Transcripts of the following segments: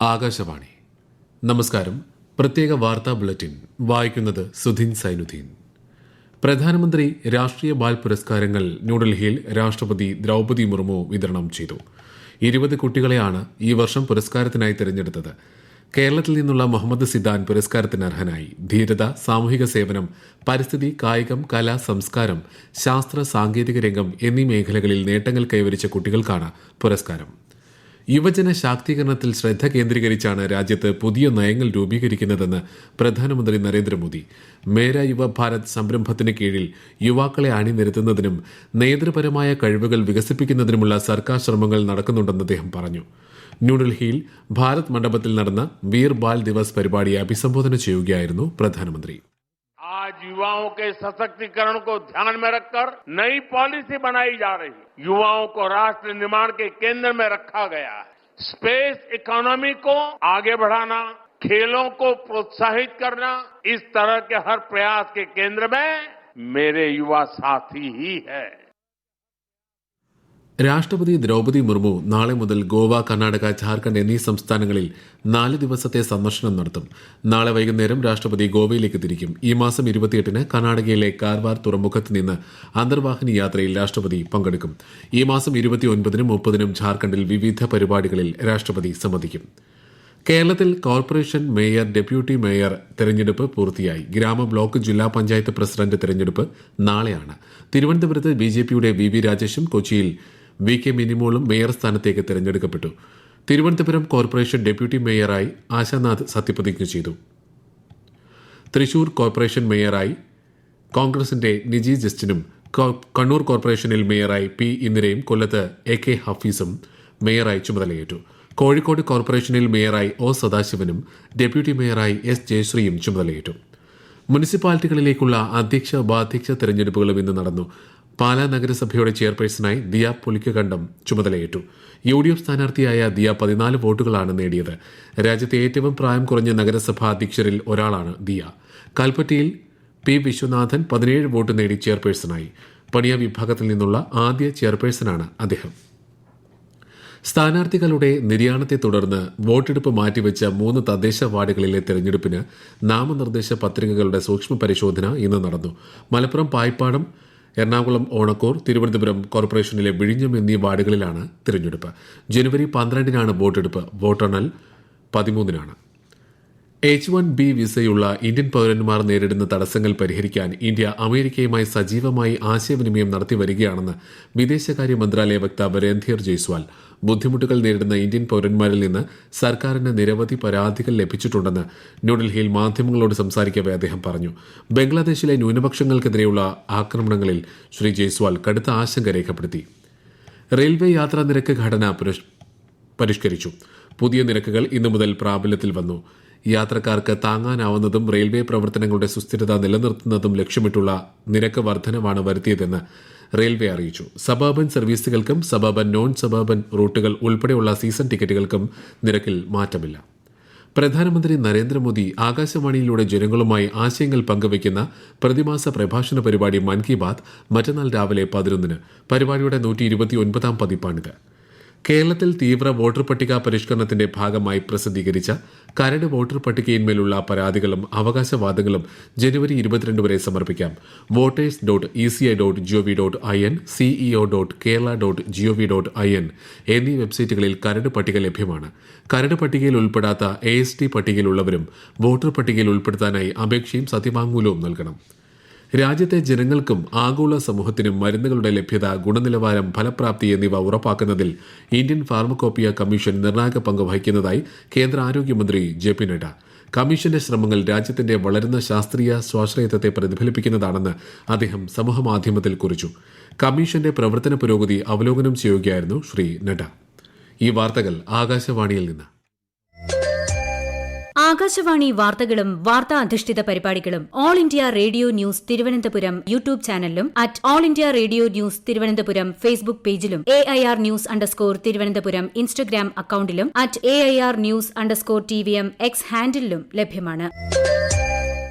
ആകാശവാണി. നമസ്കാരം. പ്രത്യേക വാർത്താ ബുള്ളറ്റിൻ വായിക്കുന്നത് സുധിൻ സൈനുദ്ദീൻ. പ്രധാനമന്ത്രി രാഷ്ട്രീയ ബാൽ പുരസ്കാരങ്ങൾ ന്യൂഡൽഹിയിൽ രാഷ്ട്രപതി ദ്രൗപദി മുർമു വിതരണം ചെയ്തു. 20 കുട്ടികളെയാണ് ഈ വർഷം പുരസ്കാരത്തിനായി തിരഞ്ഞെടുത്തത്. കേരളത്തിൽ നിന്നുള്ള മുഹമ്മദ് സിദാൻ പുരസ്കാരത്തിന് അർഹനായി. ധീരത, സാമൂഹിക സേവനം, പരിസ്ഥിതി, കായികം, കല, സംസ്കാരം, ശാസ്ത്ര സാങ്കേതിക രംഗം എന്നീ മേഖലകളിൽ നേട്ടങ്ങൾ കൈവരിച്ച കുട്ടികൾക്കാണ് പുരസ്കാരം. യുവജന ശാക്തീകരണത്തിൽ ശ്രദ്ധ കേന്ദ്രീകരിച്ചാണ് രാജ്യത്ത് പുതിയ നയങ്ങൾ രൂപീകരിക്കുന്നതെന്ന് പ്രധാനമന്ത്രി നരേന്ദ്രമോദി. മേര യുവ ഭാരത് സംരംഭത്തിന് കീഴിൽ യുവാക്കളെ അണിനിരത്തുന്നതിനും നേതൃപരമായ കഴിവുകൾ വികസിപ്പിക്കുന്നതിനുമുള്ള സർക്കാർ ശ്രമങ്ങൾ നടക്കുന്നുണ്ടെന്ന് അദ്ദേഹം പറഞ്ഞു. ന്യൂഡൽഹിയിൽ ഭാരത് മണ്ഡപത്തിൽ നടന്ന വീർ ബാൽ ദിവസ് പരിപാടിയെ അഭിസംബോധന ചെയ്യുകയായിരുന്നു പ്രധാനമന്ത്രി. आज युवाओं के सशक्तिकरण को ध्यान में रखकर नई पॉलिसी बनाई जा रही है. युवाओं को राष्ट्र निर्माण के केंद्र में रखा गया है. स्पेस इकोनॉमी को आगे बढ़ाना, खेलों को प्रोत्साहित करना, इस तरह के हर प्रयास के केंद्र में मेरे युवा साथी ही है. രാഷ്ട്രപതി ദ്രൗപദി മുർമു നാളെ മുതൽ ഗോവ, കർണാടക, ഝാർഖണ്ഡ് എന്നീ സംസ്ഥാനങ്ങളിൽ 4 ദിവസത്തെ സന്ദർശനം നടത്തും. നാളെ വൈകുന്നേരം രാഷ്ട്രപതി ഗോവയിലേക്ക് തിരിക്കും. ഈ മാസം 28-ന് കർണാടകയിലെ കാർവാർ തുറമുഖത്ത് നിന്ന് അന്തർവാഹിനി യാത്രയിൽ രാഷ്ട്രപതി പങ്കെടുക്കും. ഈ മാസം 29-നും 30-നും ഝാർഖണ്ഡിൽ വിവിധ പരിപാടികളിൽ രാഷ്ട്രപതി സംബന്ധിക്കും. കേരളത്തിൽ കോർപ്പറേഷൻ മേയർ, ഡെപ്യൂട്ടി മേയർ തെരഞ്ഞെടുപ്പ് പൂർത്തിയായി. ഗ്രാമ, ബ്ലോക്ക്, ജില്ലാ പഞ്ചായത്ത് പ്രസിഡന്റ് തെരഞ്ഞെടുപ്പ് നാളെയാണ്. തിരുവനന്തപുരത്ത് ബിജെപിയുടെ വി രാജേഷും കൊച്ചിയിൽ VK മിനിമോളും മേയർ സ്ഥാനത്തേക്ക് തെരഞ്ഞെടുക്കപ്പെട്ടു. തിരുവനന്തപുരം കോർപ്പറേഷൻ ഡെപ്യൂട്ടി മേയറായി ആശാനാഥ് സത്യപ്രതിജ്ഞ ചെയ്തു. തൃശൂർ കോർപ്പറേഷൻ മേയറായി കോൺഗ്രസിന്റെ നിജി ജസ്റ്റിനും, കണ്ണൂർ കോർപ്പറേഷനിൽ മേയറായി P ഇന്ദിരയും, കൊല്ലത്ത് AK ഹഫീസും മേയറായി ചുമതലയേറ്റു. കോഴിക്കോട് കോർപ്പറേഷനിൽ മേയറായി O സദാശിവനും ഡെപ്യൂട്ടി മേയറായി S ജയശ്രീയും ചുമതലയേറ്റു. മുനിസിപ്പാലിറ്റികളിലേക്കുള്ള അധ്യക്ഷ, ഉപാധ്യക്ഷ തെരഞ്ഞെടുപ്പുകളും ഇന്ന് നടന്നു. പാലാ നഗരസഭയുടെ ചെയർപേഴ്സണായി ദിയ പുലിക്കകണ്ഠം ചുമതലയേറ്റു. UDF സ്ഥാനാർത്ഥിയായ ദിയ 14 വോട്ടുകളാണ് നേടിയത്. രാജ്യത്തെ ഏറ്റവും പ്രായം കുറഞ്ഞ നഗരസഭാ അധ്യക്ഷരിൽ ഒരാളാണ് ദിയ. കൽപ്പറ്റയിൽ P വിശ്വനാഥൻ 17 വോട്ട് നേടി ചെയർപേഴ്സണായി. പണിയ വിഭാഗത്തിൽ നിന്നുള്ള ആദ്യ ചെയർപേഴ്സണാണ് അദ്ദേഹം. സ്ഥാനാർത്ഥികളുടെ നിര്യാണത്തെ തുടർന്ന് വോട്ടെടുപ്പ് മാറ്റിവെച്ച 3 തദ്ദേശ വാർഡുകളിലെ തെരഞ്ഞെടുപ്പിന് നാമനിർദ്ദേശ പത്രികകളുടെ സൂക്ഷ്മ പരിശോധന ഇന്ന് നടന്നു. മലപ്പുറം പായിപ്പാടം, എറണാകുളം ഓണക്കൂർ, തിരുവനന്തപുരം കോർപ്പറേഷനിലെ വിഴിഞ്ഞം എന്നീ വാർഡുകളിലാണ് തിരഞ്ഞെടുപ്പ്. ജനുവരി 12-നാണ് വോട്ടെടുപ്പ്. വോട്ടെണ്ണൽ 13-നാണ്. H1B വിസയുള്ള ഇന്ത്യൻ പൌരന്മാർ നേരിടുന്ന തടസ്സങ്ങൾ പരിഹരിക്കാൻ ഇന്ത്യ അമേരിക്കയുമായി സജീവമായി ആശയവിനിമയം നടത്തി വരികയാണെന്ന് വിദേശകാര്യ മന്ത്രാലയ വക്താവ് രൺധീർ ജയ്സ്വാൾ. ബുദ്ധിമുട്ടുകൾ നേരിടുന്ന ഇന്ത്യൻ പൌരന്മാരിൽ നിന്ന് സർക്കാരിന് നിരവധി പരാതികൾ ലഭിച്ചിട്ടുണ്ടെന്ന് ന്യൂഡൽഹിയിൽ മാധ്യമങ്ങളോട് സംസാരിക്കവെ അദ്ദേഹം പറഞ്ഞു. ബംഗ്ലാദേശിലെ ന്യൂനപക്ഷങ്ങൾക്കെതിരെയുള്ള ആക്രമണങ്ങളിൽ ശ്രീ ജയ്സ്വാൾ കടുത്ത ആശങ്ക രേഖപ്പെടുത്തി. റെയിൽവേ യാത്രാ നിരക്ക് ഘടന പരിഷ്കരിച്ചു. പുതിയ നിരക്കുകൾ ഇന്നു മുതൽ പ്രാബല്യത്തിൽ വന്നു. യാത്രക്കാർക്ക് താങ്ങാനാവുന്നതും റെയിൽവേ പ്രവർത്തനങ്ങളുടെ സുസ്ഥിരത നിലനിർത്തുന്നതും ലക്ഷ്യമിട്ടുള്ള നിരക്ക് വർധനവാണ് വരുത്തിയതെന്ന് റെയിൽവേ അറിയിച്ചു. സബർബൻ സർവീസുകൾക്കും സബർബൻ നോൺ സബർബൻ റൂട്ടുകൾ ഉൾപ്പെടെയുള്ള സീസൺ ടിക്കറ്റുകൾക്കും നിരക്കിൽ മാറ്റമില്ല. പ്രധാനമന്ത്രി നരേന്ദ്രമോദി ആകാശവാണിയിലൂടെ ജനങ്ങളുമായി ആശയങ്ങൾ പങ്കുവയ്ക്കുന്ന പ്രതിമാസ പ്രഭാഷണ പരിപാടി മൻ കി ബാത് മറ്റന്നാൾ രാവിലെ 11-ന്. പരിപാടിയുടെ 129-ാം പതിപ്പാണിത്. കേരളത്തിൽ തീവ്ര വോട്ടർ പട്ടിക പരിഷ്കരണത്തിന്റെ ഭാഗമായി പ്രസിദ്ധീകരിച്ച കരട് വോട്ടർ പട്ടികയിന്മേലുള്ള പരാതികളും അവകാശവാദങ്ങളും ജനുവരി 22 വരെ സമർപ്പിക്കാം. voters.eci.gov.in, ceo.kerala.gov.in എന്നീ വെബ്സൈറ്റുകളിൽ കരട് പട്ടിക ലഭ്യമാണ്. കരട് പട്ടികയിൽ ഉൾപ്പെടാത്ത AST പട്ടികയിലുള്ളവരും വോട്ടർ പട്ടികയിൽ ഉൾപ്പെടുത്താനായി അപേക്ഷയും സത്യവാങ്മൂലവും നൽകണം. രാജ്യത്തെ ജനങ്ങൾക്കും ആഗോള സമൂഹത്തിനും മരുന്നുകളുടെ ലഭ്യത, ഗുണനിലവാരം, ഫലപ്രാപ്തി എന്നിവ ഉറപ്പാക്കുന്നതിൽ ഇന്ത്യൻ ഫാർമക്കോപ്പിയ കമ്മീഷൻ നിർണായക പങ്ക് വഹിക്കുന്നതായി കേന്ദ്ര ആരോഗ്യമന്ത്രി JP നഡ്ഡ. കമ്മീഷന്റെ ശ്രമങ്ങൾ രാജ്യത്തിന്റെ വളരുന്ന ശാസ്ത്രീയ സ്വാശ്രയത്വത്തെ പ്രതിഫലിപ്പിക്കുന്നതാണെന്ന് അദ്ദേഹം സമൂഹമാധ്യമത്തിൽ കുറിച്ചു. കമ്മീഷന്റെ പ്രവർത്തന പുരോഗതി അവലോകനം ചെയ്യുകയായിരുന്നു ശ്രീ നഡ്ഡ. ഈ വാർത്തകൾ ആകാശവാണിയിൽ നിന്ന്. ആകാശവാണി വാർത്തകളും വാർത്താ അധിഷ്ഠിത പരിപാടികളും all India radio news Thiruvananthapuram YouTube ചാനലിലും @all India radio news Thiruvananthapuram Facebook പേജിലും AIR ന്യൂസ് _തിരുവനന്തപുരം ഇൻസ്റ്റഗ്രാം അക്കൌണ്ടിലും @AIR ന്യൂസ് _TVM X ഹാൻഡിലും ലഭ്യമാണ്.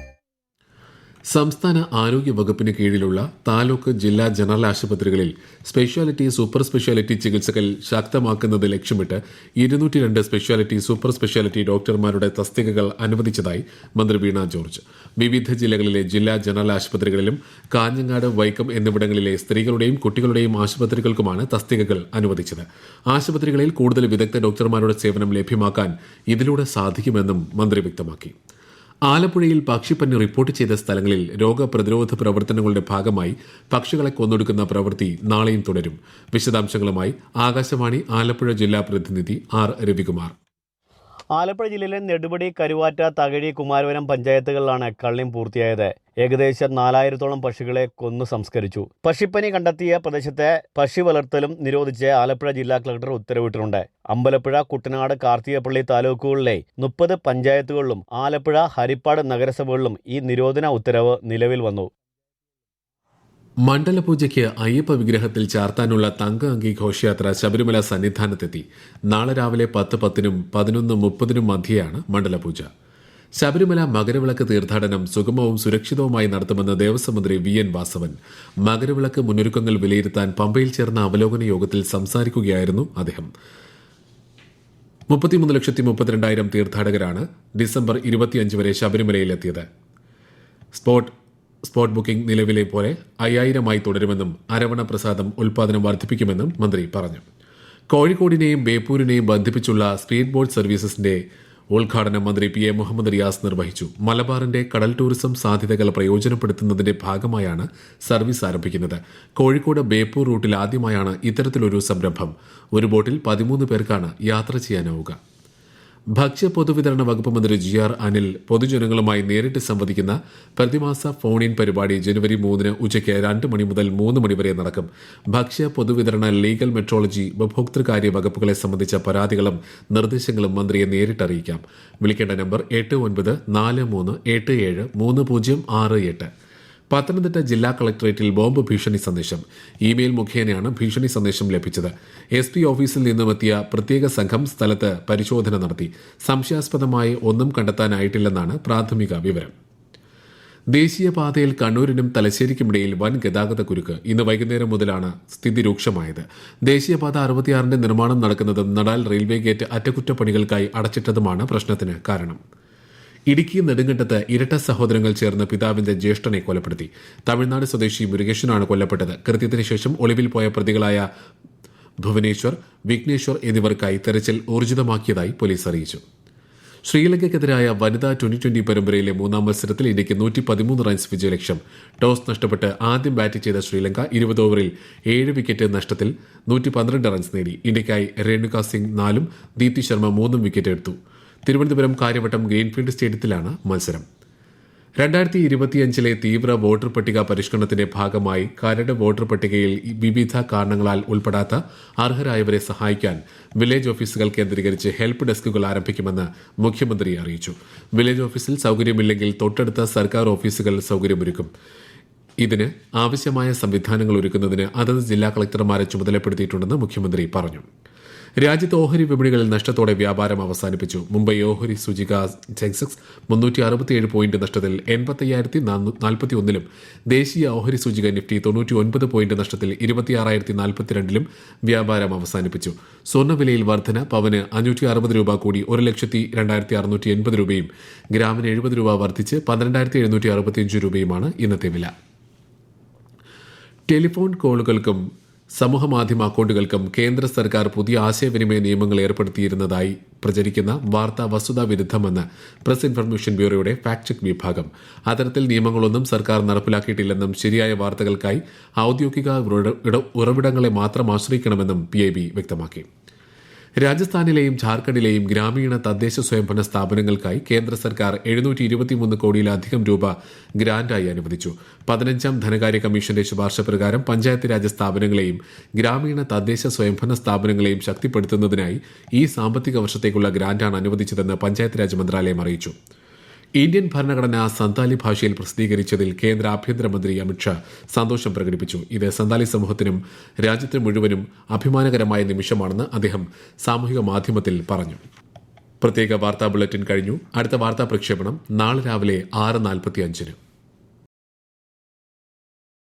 സംസ്ഥാന ആരോഗ്യ വകുപ്പിന് കീഴിലുള്ള താലൂക്ക് ജില്ലാ ജനറൽ ആശുപത്രികളിൽ സ്പെഷ്യാലിറ്റി സൂപ്പർ സ്പെഷ്യാലിറ്റി ചികിത്സകൾ ശക്തമാക്കുന്നത് ലക്ഷ്യമിട്ട് 202 സ്പെഷ്യാലിറ്റി സൂപ്പർ സ്പെഷ്യാലിറ്റി ഡോക്ടർമാരുടെ തസ്തികകൾ അനുവദിച്ചതായി മന്ത്രി വീണ ജോർജ്. വിവിധ ജില്ലകളിലെ ജില്ലാ ജനറൽ ആശുപത്രികളിലും കാഞ്ഞങ്ങാട്, വൈക്കം എന്നിവിടങ്ങളിലെ സ്ത്രീകളുടെയും കുട്ടികളുടെയും ആശുപത്രികൾക്കുമാണ് തസ്തികകൾ അനുവദിച്ചത്. ആശുപത്രികളിൽ കൂടുതൽ വിദഗ്ധ ഡോക്ടർമാരുടെ സേവനം ലഭ്യമാക്കാൻ ഇതിലൂടെ സാധിക്കുമെന്നും മന്ത്രി വ്യക്തമാക്കി. ആലപ്പുഴയിൽ പക്ഷിപ്പനി റിപ്പോർട്ട് ചെയ്ത സ്ഥലങ്ങളിൽ രോഗപ്രതിരോധ പ്രവർത്തനങ്ങളുടെ ഭാഗമായി പക്ഷികളെ കൊന്നൊടുക്കുന്ന പ്രവൃത്തി നാളെയും തുടരും. വിശദാംശങ്ങളുമായി ആകാശവാണി ആലപ്പുഴ ജില്ലാ പ്രതിനിധി ആർ രവികുമാർ. ആലപ്പുഴ ജില്ലയിലെ നെടുപടി, കരുവാറ്റ, തകഴി, കുമാരപുരം പഞ്ചായത്തുകളിലാണ് കള്ളിയം പൂർത്തിയായത്. ഏകദേശം 4000-ഓളം പക്ഷികളെ കൊന്നു സംസ്കരിച്ചു. പക്ഷിപ്പനി കണ്ടെത്തിയ പ്രദേശത്തെ പക്ഷി വളർത്തലും നിരോധിച്ച് ആലപ്പുഴ ജില്ലാ കളക്ടർ ഉത്തരവിട്ടിട്ടുണ്ട്. അമ്പലപ്പുഴ, കുട്ടനാട്, കാർത്തികപ്പള്ളി താലൂക്കുകളിലെ 30 പഞ്ചായത്തുകളിലും ആലപ്പുഴ, ഹരിപ്പാട് നഗരസഭകളിലും ഈ നിരോധന ഉത്തരവ് നിലവിൽ വന്നു. മണ്ഡലപൂജയ്ക്ക് അയ്യപ്പ വിഗ്രഹത്തിൽ ചാർത്താനുള്ള തങ്ക അങ്കി ഘോഷയാത്ര ശബരിമല സന്നിധാനത്തെത്തി. നാളെ രാവിലെ 10:10-നും 11:30-നും മധ്യയാണ് മണ്ഡലപൂജ. ശബരിമല മകരവിളക്ക് തീർത്ഥാടനം സുഗമവും സുരക്ഷിതവുമായി നടത്തുമെന്ന് ദേവസ്വം മന്ത്രി VN വാസവൻ. മകരവിളക്ക് മുന്നൊരുക്കങ്ങൾ വിലയിരുത്താൻ പമ്പയിൽ ചേർന്ന അവലോകന യോഗത്തിൽ സംസാരിക്കുകയായിരുന്നു അദ്ദേഹം. 33,32,000 തീർത്ഥാടകരാണ് ഡിസംബർ 25 വരെ ശബരിമലയിലെത്തിയത്. സ്പോട്ട് ബുക്കിംഗ് നിലവിലെ പോലെ 5000-ആയി തുടരുമെന്നും അരവണ പ്രസാദം ഉൽപാദനം വർദ്ധിപ്പിക്കുമെന്നും മന്ത്രി പറഞ്ഞു. കോഴിക്കോടിനെയും ബേപ്പൂരിനെയും ബന്ധിപ്പിച്ചുള്ള സ്പീഡ് ബോട്ട് സർവീസസിന്റെ ഉദ്ഘാടനം മന്ത്രി PA മുഹമ്മദ് റിയാസ് നിർവഹിച്ചു. മലബാറിന്റെ കടൽ ടൂറിസം സാധ്യതകൾ പ്രയോജനപ്പെടുത്തുന്നതിന്റെ ഭാഗമായാണ് സർവീസ് ആരംഭിക്കുന്നത്. കോഴിക്കോട് ബേപ്പൂർ റൂട്ടിൽ ആദ്യമായാണ് ഇത്തരത്തിലൊരു സംരംഭം. ഒരു ബോട്ടിൽ 13 പേർക്കാണ് യാത്ര ചെയ്യാനാവുക. ഭക്ഷ്യ പൊതുവിതരണ വകുപ്പ് മന്ത്രി GR അനിൽ പൊതുജനങ്ങളുമായി നേരിട്ട് സംവദിക്കുന്ന പ്രതിമാസ ഫോൺ ഇൻ പരിപാടി ജനുവരി 3 ഉച്ചയ്ക്ക് 2 മണി മുതൽ 3 മണി വരെ നടക്കും. ഭക്ഷ്യ പൊതുവിതരണ, ലീഗൽ മെട്രോളജി, ഉപഭോക്തൃകാര്യ വകുപ്പുകളെ സംബന്ധിച്ച പരാതികളും നിർദ്ദേശങ്ങളും മന്ത്രിയെ നേരിട്ട് അറിയിക്കാം. വിളിക്കേണ്ട നമ്പർ 8943873068. പത്തനംതിട്ട ജില്ലാ കളക്ടറേറ്റിൽ ബോംബ് ഭീഷണി സന്ദേശം. ഇമെയിൽ മുഖേനയാണ് ഭീഷണി സന്ദേശം ലഭിച്ചത്. SP ഓഫീസിൽ നിന്നുമെത്തിയ പ്രത്യേക സംഘം സ്ഥലത്ത് പരിശോധന നടത്തി. സംശയാസ്പദമായി ഒന്നും കണ്ടെത്താനായിട്ടില്ലെന്നാണ് പ്രാഥമിക വിവരം. ദേശീയപാതയിൽ കണ്ണൂരിനും തലശ്ശേരിക്കുമിടയിൽ വൻ ഗതാഗത കുരുക്ക്. ഇന്ന് വൈകുന്നേരം മുതലാണ് സ്ഥിതി രൂക്ഷമായത്. ദേശീയപാത 66-ന്റെ നിർമ്മാണം നടക്കുന്നതും നടാൽ റെയിൽവേ ഗേറ്റ് അറ്റകുറ്റപ്പണികൾക്കായി അടച്ചിട്ടതുമാണ് പ്രശ്നത്തിന് കാരണം. ഇടുക്കി നെടുങ്കണ്ടത്ത് ഇരട്ട സഹോദരങ്ങൾ ചേർന്ന് പിതാവിന്റെ ജ്യേഷ്ഠനെ കൊലപ്പെടുത്തി. തമിഴ്നാട് സ്വദേശി മുരുകേശനാണ് കൊല്ലപ്പെട്ടത്. കൃത്യത്തിന് ശേഷം ഒളിവിൽ പോയ പ്രതികളായ ഭുവനേശ്വർ, വിഘ്നേശ്വർ എന്നിവർക്കായി തെരച്ചിൽ ഊർജിതമാക്കിയതായി പോലീസ് അറിയിച്ചു. ശ്രീലങ്കയ്ക്കെതിരായ വനിതാ T20 പരമ്പരയിലെ 3-ാം മത്സരത്തിൽ ഇന്ത്യയ്ക്ക് 113 റൺസ് വിജയലക്ഷ്യം. ടോസ് നഷ്ടപ്പെട്ട് ആദ്യം ബാറ്റ് ചെയ്ത ശ്രീലങ്ക 20 ഓവറിൽ 7 വിക്കറ്റ് നഷ്ടത്തിൽ 112 റൺസ് നേടി. ഇന്ത്യയ്ക്കായി രേണുക സിംഗ് 4-ഉം ദീപ്തി ശർമ്മ 3-ഉം വിക്കറ്റ് എടുത്തു. തിരുവനന്തപുരം കാര്യവട്ടം ഗ്രീൻഫീൽഡ് സ്റ്റേഡിയത്തിലാണ് മത്സരം. 2025-ലെ തീവ്ര വോട്ടർ പട്ടിക പരിഷ്കരണത്തിന്റെ ഭാഗമായി കരട് വോട്ടർ പട്ടികയിൽ വിവിധ കാരണങ്ങളാൽ ഉൾപ്പെടാത്ത അർഹരായവരെ സഹായിക്കാൻ വില്ലേജ് ഓഫീസുകൾ കേന്ദ്രീകരിച്ച് ഹെൽപ്പ് ഡെസ്കുകൾ ആരംഭിക്കുമെന്ന് മുഖ്യമന്ത്രി അറിയിച്ചു. വില്ലേജ് ഓഫീസിൽ സൌകര്യമില്ലെങ്കിൽ തൊട്ടടുത്ത സർക്കാർ ഓഫീസുകൾ സൌകര്യമൊരുക്കും. ഇതിന് ആവശ്യമായ സംവിധാനങ്ങൾ ഒരുക്കുന്നതിന് അതത് ജില്ലാ കളക്ടർമാരെ ചുമതലപ്പെടുത്തിയിട്ടുണ്ടെന്ന് മുഖ്യമന്ത്രി പറഞ്ഞു. രാജ്യത്ത് ഓഹരി വിപണികളിൽ നഷ്ടത്തോടെ വ്യാപാരം അവസാനിപ്പിച്ചു. മുംബൈ ഓഹരി സൂചിക സെൻസെക്സ് 367 പോയിന്റ് നഷ്ടത്തിൽ 85,041-ലും ദേശീയ ഓഹരി സൂചിക നിഫ്റ്റി 99 പോയിന്റ് നഷ്ടത്തിൽ 26,042-ലും വ്യാപാരം അവസാനിപ്പിച്ചു. സ്വർണ്ണവിലയിൽ വർധന. പവന് 560 രൂപ കൂടി 1,02,680 രൂപയും ഗ്രാമിന് 70 രൂപ വർദ്ധിച്ച് 12,765 രൂപയുമാണ് ഇന്നത്തെ വില. ടെലിഫോൺ കോളുകൾക്കും സമൂഹമാധ്യമ അക്കൌണ്ടുകൾക്കും കേന്ദ്ര സർക്കാർ പുതിയ ആശയവിനിമയ നിയമങ്ങൾ ഏർപ്പെടുത്തിയിരുന്നതായി പ്രചരിക്കുന്ന വാർത്ത വസ്തുതാ വിരുദ്ധമെന്ന് പ്രസ് ഇൻഫർമേഷൻ ബ്യൂറോയുടെ ഫാക്ട് ചെക്ക് വിഭാഗം. അത്തരത്തിൽ നിയമങ്ങളൊന്നും സർക്കാർ നടപ്പിലാക്കിയിട്ടില്ലെന്നും ശരിയായ വാർത്തകൾക്കായി ഔദ്യോഗിക ഉറവിടങ്ങളെ മാത്രം ആശ്രയിക്കണമെന്നും PIB വ്യക്തമാക്കി. രാജസ്ഥാനിലെയും ഝാർഖണ്ഡിലെയും ഗ്രാമീണ തദ്ദേശ സ്വയംഭരണ സ്ഥാപനങ്ങൾക്കായി കേന്ദ്ര സർക്കാർ 723 കോടിയിലധികം രൂപ ഗ്രാന്റായി അനുവദിച്ചു. 15-ാം ധനകാര്യ കമ്മീഷന്റെ ശുപാർശ പ്രകാരം പഞ്ചായത്ത് രാജ് സ്ഥാപനങ്ങളെയും ഗ്രാമീണ തദ്ദേശ സ്വയംഭരണ സ്ഥാപനങ്ങളെയും ശക്തിപ്പെടുത്തുന്നതിനായി ഈ സാമ്പത്തിക വർഷത്തേക്കുള്ള ഗ്രാന്റാണ് അനുവദിച്ചതെന്ന് പഞ്ചായത്ത് രാജ് മന്ത്രാലയം അറിയിച്ചു. ഇന്ത്യൻ ഭരണഘടന സന്താലി ഭാഷയിൽ പ്രസിദ്ധീകരിച്ചതിൽ കേന്ദ്ര ആഭ്യന്തരമന്ത്രി അമിത്ഷാ സന്തോഷം പ്രകടിപ്പിച്ചു. ഇത് സന്താലി സമൂഹത്തിനും രാജ്യത്തിന് മുഴുവനും അഭിമാനകരമായ നിമിഷമാണെന്ന് അദ്ദേഹം സാമൂഹിക മാധ്യമത്തിൽ പറഞ്ഞു. പ്രത്യേക വാർത്താ ബുള്ളറ്റിൻ കഴിഞ്ഞു. അടുത്ത വാർത്താ പ്രക്ഷേപണം നാളെ രാവിലെ 6:45-ന്.